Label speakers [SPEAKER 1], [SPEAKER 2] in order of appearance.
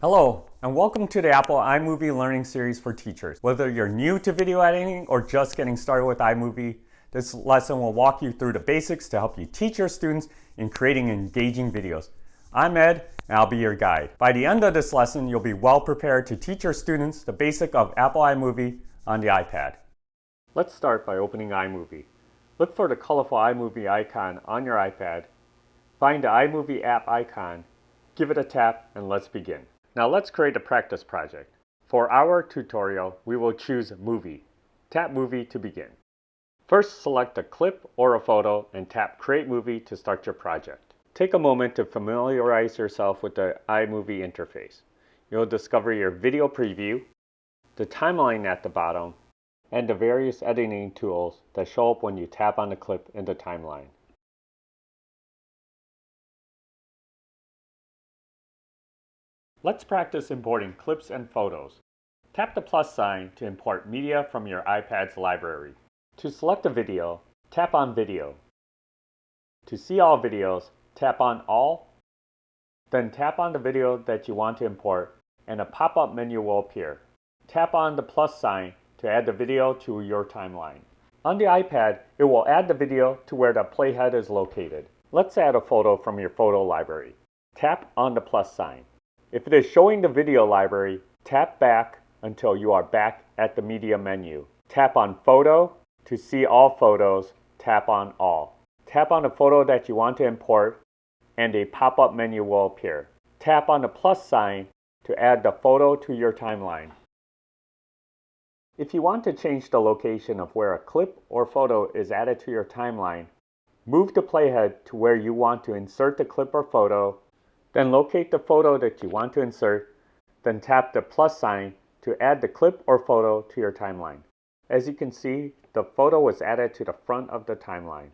[SPEAKER 1] Hello, and welcome to the Apple iMovie Learning Series for Teachers. Whether you're new to video editing or just getting started with iMovie, this lesson will walk you through the basics to help you teach your students in creating engaging videos. I'm Ed, and I'll be your guide. By the end of this lesson, you'll be well prepared to teach your students the basic of Apple iMovie on the iPad. Let's start by opening iMovie. Look for the colorful iMovie icon on your iPad. Find the iMovie app icon, give it a tap, and let's begin. Now let's create a practice project. For our tutorial, we will choose Movie. Tap Movie to begin. First, select a clip or a photo and tap Create Movie to start your project. Take a moment to familiarize yourself with the iMovie interface. You'll discover your video preview, the timeline at the bottom, and the various editing tools that show up when you tap on the clip in the timeline. Let's practice importing clips and photos. Tap the plus sign to import media from your iPad's library. To select a video, tap on Video. To see all videos, tap on All. Then tap on the video that you want to import and a pop-up menu will appear. Tap on the plus sign to add the video to your timeline. On the iPad, it will add the video to where the playhead is located. Let's add a photo from your photo library. Tap on the plus sign. If it is showing the video library, tap back until you are back at the media menu. Tap on Photo. To see all photos, tap on All. Tap on the photo that you want to import and a pop-up menu will appear. Tap on the plus sign to add the photo to your timeline. If you want to change the location of where a clip or photo is added to your timeline, move the playhead to where you want to insert the clip or photo. Then locate the photo that you want to insert, then tap the plus sign to add the clip or photo to your timeline. As you can see, the photo was added to the front of the timeline.